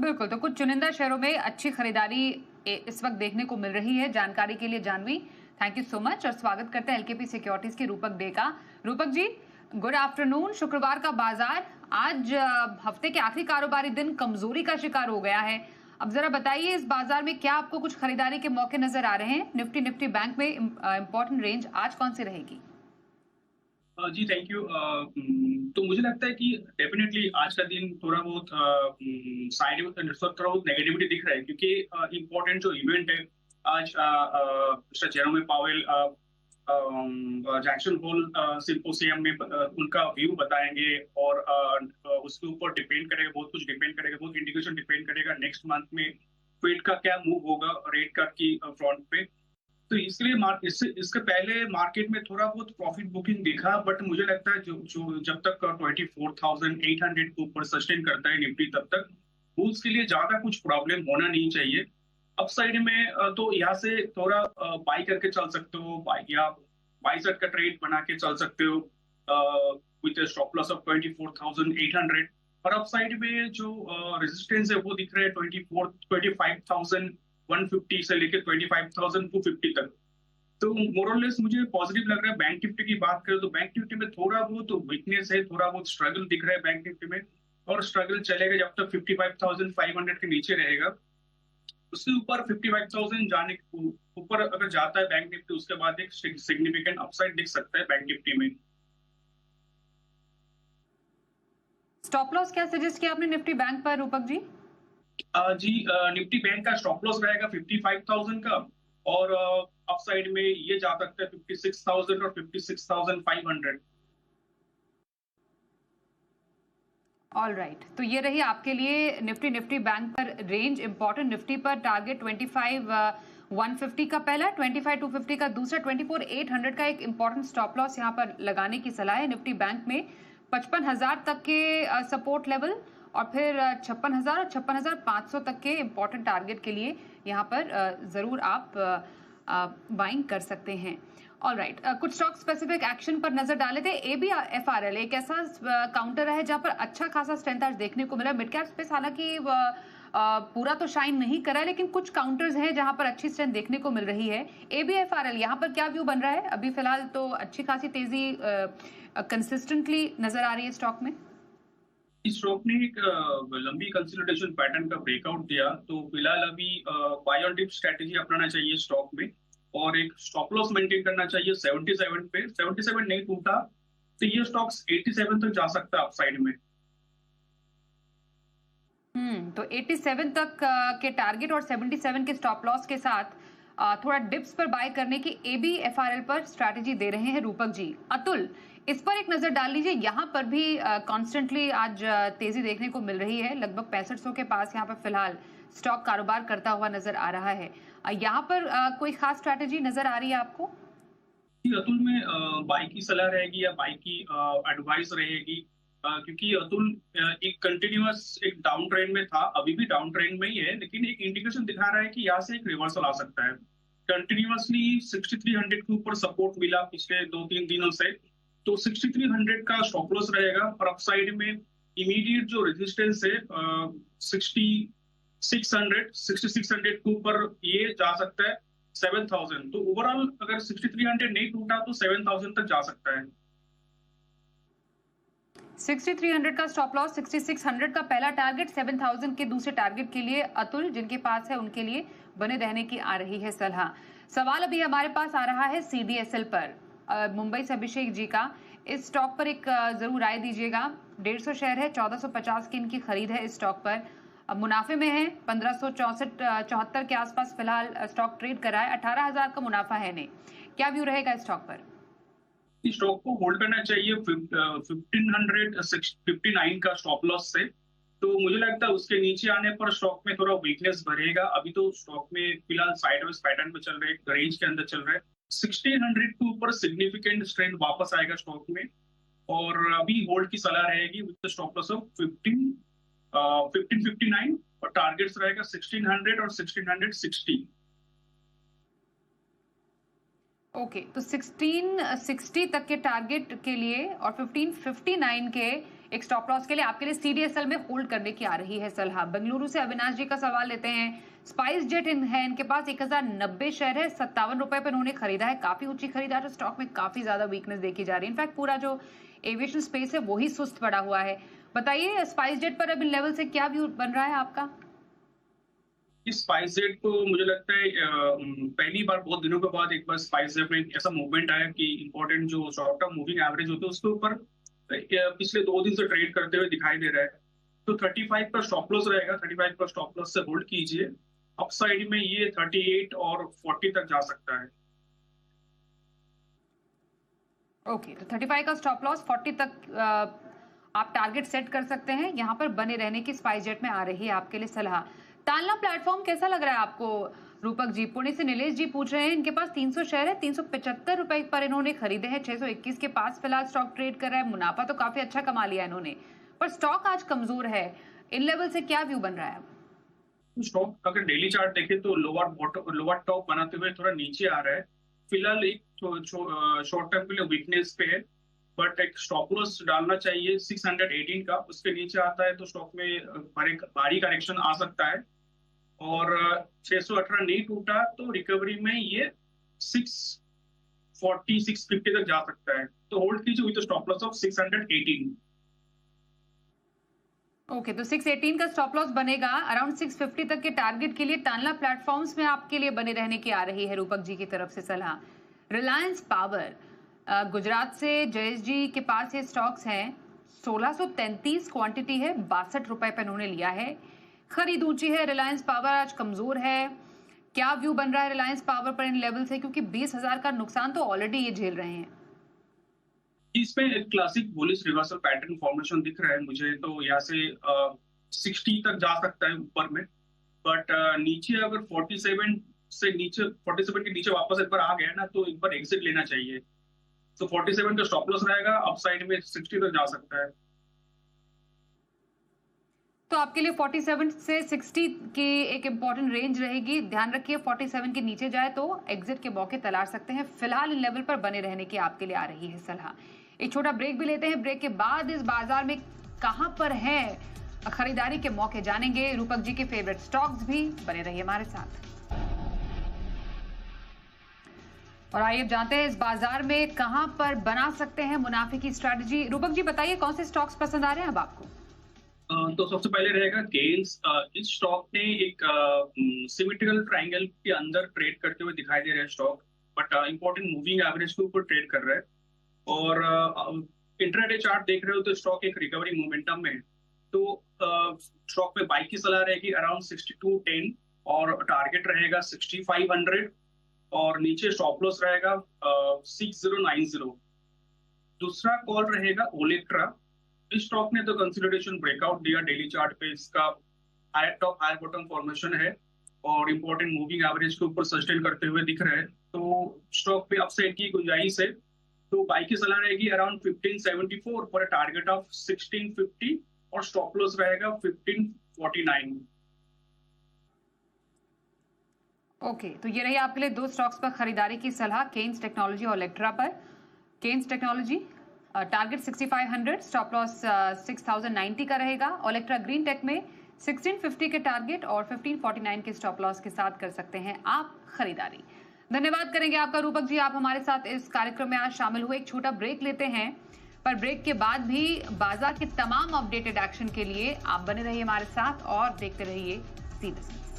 बिल्कुल, तो कुछ चुनिंदा शहरों में अच्छी खरीदारी इस वक्त देखने को मिल रही है। जानकारी के लिए Janvi, thank you so much और स्वागत करते हैं एलकेपी सिक्योरिटीज के रूपक डे का। Rupak ji, good afternoon. शुक्रवार का बाजार आज हफ्ते के आखिरी कारोबारी दिन कमजोरी का शिकार हो गया है। अब जरा बताइए इस बाजार में क्या आपको कुछ खरीदारी के मौके नजर आ रहे हैं? निफ्टी बैंक में इंपॉर्टेंट रेंज आज कौन सी रहेगी? जी थैंक यू। तो मुझे लगता है कि डेफिनेटली आज का दिन थोड़ा बहुत साइड में थोड़ा बहुत नेगेटिविटी दिख रहा है, क्योंकि इम्पोर्टेंट जो इवेंट है आज, Mister Jerome Powell Jackson Hole symposium में उनका व्यू बताएंगे। और उसके ऊपर डिपेंड करेगा, बहुत कुछ डिपेंड करेगा, बहुत इंडिकेशन डिपेंड करेगा नेक्स्ट मंथ में फेड का क्या मूव होगा रेट कट की फ्रंट पे। तो इसलिए इससे इसके पहले मार्केट में थोड़ा बहुत प्रॉफिट बुकिंग दिखा, बट मुझे लगता है जो जो जब तक 24,800 के ऊपर सस्टेन करता है निफ्टी, तब तक बुल्स के लिए ज्यादा कुछ प्रॉब्लम होना नहीं चाहिए। अपसाइड में तो यहाँ से थोड़ा बाई करके चल सकते हो, बाई या बाई साइड का ट्रेड बना के चल सकते हो विद स्टॉप लॉस ऑफ 24,800। और अपसाइड में जो रेजिस्टेंस है वो दिख रहा है 25,150 से लेकर 25,250 तक। तो मोरलेस मुझे पॉजिटिव लग रहा है। बैंक निफ्टी की बात करें तो बैंक निफ्टी में थोड़ा बहुत वीकनेस है, थोड़ा बहुत स्ट्रगल दिख रहा है बैंक निफ्टी में। और स्ट्रगल चलेगा जब तक 55,500 के नीचे रहेगा। उसके ऊपर 55,000 जाने ऊपर अगर जाता है बैंक निफ्टी, उसके बाद एक सिग्निफिकेंट अपसाइड दिख सकता है बैंक निफ्टी में। स्टॉप लॉस क्या सजेस्ट किया आपने निफ्टी बैंक पर रूपक जी? जी निफ्टी बैंक का स्टॉप लॉस रहेगा 55,000 का। और अपसाइड में ये जा सकता है 56,000 और 56,500। ऑल राइट, तो ये रही आपके लिए निफ्टी बैंक पर रेंज। इंपॉर्टेंट निफ्टी पर टारगेट 25,150 का पहला, 25,250 का दूसरा, 24,800 का एक इंपॉर्टेंट स्टॉप लॉस यहाँ पर लगाने की सलाह है निफ्टी बैंक में। 55,000 तक के सपोर्ट लेवल और फिर 56,000 और 56,500 तक के इंपॉर्टेंट टारगेट के लिए यहाँ पर जरूर आप बाइंग कर सकते हैं। ऑल राइट, कुछ स्टॉक स्पेसिफिक एक्शन पर नजर डाले थे। ABFRL एक ऐसा काउंटर है जहां पर अच्छा खासा स्ट्रेंथ आज देखने को मिला। मिड कैप स्पेस हालांकि पूरा तो शाइन नहीं करा, लेकिन कुछ काउंटर्स हैं जहां पर अच्छी स्ट्रेंथ देखने को मिल रही है। ABFRL यहाँ पर क्या व्यू बन रहा है? अभी फिलहाल तो अच्छी खासी तेजी कंसिस्टेंटली नजर आ रही है स्टॉक में। इस स्टॉक ने एक लंबी कंसोलिडेशन पैटर्न का ब्रेकआउट दिया, तो फिलहाल अभी बाय ऑन डिप स्ट्रेटेजी अपनाना चाहिए स्टॉक में। और एक स्टॉप लॉस मेंटेन करना चाहिए 77 पे। 77 नहीं टूटा तो ये स्टॉक्स 87 तक जा सकता है अपसाइड में। तो 87 तक के टारगेट और 77 के स्टॉप लॉस के साथ थोड़ा डिप्स पर बाय करने की ABFRL पर स्ट्रैटेजी दे रहे हैं रूपक जी। अतुल, इस पर एक नजर डाल लीजिए। यहाँ पर भी कॉन्स्टेंटली आज तेजी देखने को मिल रही है। लगभग 6500 के पास यहाँ पर फिलहाल स्टॉक कारोबार करता हुआ नजर आ रहा है। यहाँ पर कोई खास स्ट्रैटेजी नजर आ रही है आपको? कि अतुल में बाई की सलाह रहेगी या बाई की एडवाइस रहेगी? क्योंकि अतुल एक कंटिन्यूअस एक डाउन ट्रेंड में था, अभी भी डाउन ट्रेंड में ही है, लेकिन एक इंडिकेशन दिखा रहा है कि यहाँ से एक रिवर्सल आ सकता है। कंटिन्यूअसली 6300 के ऊपर सपोर्ट मिला पिछले 2-3 दिनों से। तो 6300 का स्टॉप लॉस रहेगा। और अपसाइड में इमीडिएट जो रेजिस्टेंस है 6600 के ऊपर ये जा सकता है 7,000। तो ओवरऑल अगर 6300 नहीं टूटा तो 7,000 तक जा सकता है। 6300 का स्टॉप लॉस, 6600 का पहला टारगेट, 7000 के दूसरे टारगेट के लिए अतुल जिनके पास है उनके लिए बने रहने की आ रही है सलाह। सवाल अभी हमारे पास आ रहा है CDSL पर, मुंबई से अभिषेक जी का। इस स्टॉक पर एक जरूर राय दीजिएगा। 150 शेयर है, 1450 की इनकी खरीद है इस स्टॉक पर। मुनाफे में है, 1564 के आसपास फिलहाल स्टॉक ट्रेड कर रहा है। 18,000 का मुनाफा है नहीं। क्या व्यू रहेगा इस स्टॉक पर? इस स्टॉक को होल्ड करना चाहिए 1559 का स्टॉप लॉस से। तो मुझे लगता है उसके नीचे आने पर स्टॉक में थोड़ा वीकनेस बढ़ेगा। अभी तो स्टॉक में फिलहाल साइडवेज पैटर्न पे चल रहे हैं, रेंज के अंदर चल रहा है। 1600 के ऊपर सिग्निफिकेंट स्ट्रेंथ वापस आएगा स्टॉक में। और अभी होल्ड की सलाह रहेगी विद स्टॉप लॉस ऑफ 1559। और टारगेट्स रहेगा 1600 और 1660। ओके, तो 1660 तक के टारगेट के लिए और 1559 के एक स्टॉप लॉस के लिए आपके लिए CDSL में होल्ड करने की आ रही है सलाह। बेंगलुरु से अविनाश जी का सवाल लेते हैं। स्पाइस जेट है, इनके पास 1090 शेयर है, 57 रुपए पर इन्होंने खरीदा है। काफी ऊंची खरीदार, स्टॉक में काफी ज्यादा वीकनेस देखी जा रही है। इनफैक्ट पूरा जो एविएशन स्पेस है वही सुस्त पड़ा हुआ है। बताइए स्पाइस जेट पर अब इन लेवल से क्या व्यू बन रहा है आपका? इस स्पाइस जेट को मुझे लगता है पहली बार बहुत दिनों के बाद एक बार स्पाइस जेट में ऐसा मूवमेंट आया कि इंपॉर्टेंट जो शॉर्ट टर्म मूविंग एवरेज होते हैं उसके ऊपर पिछले 2 दिन से ट्रेड करते हुए दिखाई दे रहा है। तो 35 का स्टॉप लॉस रहेगा, 35 का स्टॉप लॉस से होल्ड कीजिए। अपसाइड में ये 38 और 40 तक जा सकता है। ओके, तो 35 का स्टॉप लॉस, 40 तक आप टारगेट सेट कर सकते हैं। यहाँ पर बने रहने की स्पाइस जेट में आ रही है आपके लिए सलाह। तानला प्लेटफॉर्म कैसा लग रहा है आपको रूपक जी? पुणे से नीलेश जी पूछ रहे हैं, इनके पास 300 शेयर है, 375 रुपए पर इन्होंने खरीदे हैं, 621 के पास फिलहाल स्टॉक ट्रेड कर रहा है। मुनाफा तो काफी अच्छा कमा लिया इन्होंने, पर स्टॉक आज कमजोर है। इन लेवल से क्या व्यू बन रहा है? स्टॉक अगर डेली चार्ट देखें तो लोअर टॉप बनाते हुए थोड़ा नीचे आ रहा है। फिलहाल एक शॉर्ट टर्म के लिए वीकनेस पे है, बट एक स्टॉप लॉस डालना चाहिए 618 का। उसके नीचे आता है तो स्टॉक में भारी करेक्शन आ सकता है। और 618 नहीं टूटा तो रिकवरी में ये 640 650 तक जा सकता है। तो होल्ड कीजिए with stop loss of 618। Okay, तो 618 का स्टॉप लॉस बनेगा। अराउंड 650 तक के टारगेट के लिए तानला प्लेटफॉर्म्स में आपके लिए बने रहने की आ रही है रूपक जी की तरफ से सलाह। रिलायंस पावर, गुजरात से जयेश जी के पास ये स्टॉक्स हैं, 1633 क्वांटिटी है, 62 रुपए पर इन्होंने लिया है। खरीद ऊंची है, रिलायंस पावर आज कमजोर है। क्या व्यू बन रहा है रिलायंस पावर पर इन लेवल से, क्योंकि 20,000 का नुकसान तो ऑलरेडी ये झेल रहे हैं? इसमें एक classic bullish reversal pattern formation दिख रहा है मुझे। तो यहाँ से 60 तक जा सकता है ऊपर में, बट नीचे अगर 47 से नीचे 47 के नीचे वापस एक बार आ गया ना तो एक बार एग्जिट लेना चाहिए। तो 47 का स्टॉप लॉस रहेगा, अपसाइड में 60 तक जा सकता है। तो आपके लिए 47 से 60 की एक इंपॉर्टेंट रेंज रहेगी। ध्यान रखिए 47 के नीचे जाए तो एग्जिट के मौके तलाश सकते हैं। फिलहाल इन लेवल पर बने रहने की आपके लिए आ रही है सलाह। एक छोटा ब्रेक भी लेते हैं। ब्रेक के बाद इस बाजार में कहां पर है खरीदारी के मौके जानेंगे। रूपक जी के फेवरेट स्टॉक्स भी, बने रहिए हमारे साथ। और आइए जानते हैं इस बाजार में कहां पर बना सकते हैं मुनाफे की स्ट्रैटेजी। रूपक जी बताइए कौन से स्टॉक्स पसंद आ रहे हैं अब आपको? तो सबसे पहले रहेगा केन्स। इस स्टॉक ने एक सिमेट्रिकल ट्रायंगल के अंदर ट्रेड करते हुए दिखाई दे रहा है stock, but important moving average के ऊपर ट्रेड कर रहा है। और इंट्राडे चार्ट देख रहे हो तो स्टॉक एक रिकवरी मोमेंटम में है। तो स्टॉक में बाई की सलाह रहेगी अराउंड 6210 और टारगेट रहेगा 6500 और नीचे स्टॉप लॉस रहेगा 6090। दूसरा कॉल रहेगा ओलेक्ट्रा। इस स्टॉक ने तो कंसोलिडेशन ब्रेकआउट दिया डेली चार्ट पे, इसका higher top higher bottom formation है और इंपॉर्टेंट मूविंग एवरेज के ऊपर सस्टेन करते हुए दिख रहा है। तो स्टॉक पे अपसाइड की गुंजाइश है। तो बाई की सलाह रहेगी around 1574 for a target of 1650 और स्टॉप लॉस रहेगा 1549। ओके, तो ये रही आपके लिए दो स्टॉक्स पर खरीदारी की सलाह, केन्स टेक्नोलॉजी और इलेक्ट्रा पर। Kaynes Technology target 6500, stop loss 6090 का रहेगा। इलेक्ट्रा ग्रीन टेक में 1650 के टारगेट और 1549 के स्टॉप लॉस के साथ कर सकते हैं आप खरीदारी। धन्यवाद करेंगे आपका रूपक जी, आप हमारे साथ इस कार्यक्रम में आज शामिल हुए। एक छोटा ब्रेक लेते हैं, पर ब्रेक के बाद भी बाजार के तमाम अपडेटेड एक्शन के लिए आप बने रहिए हमारे साथ और देखते रहिए सी बिजनेस।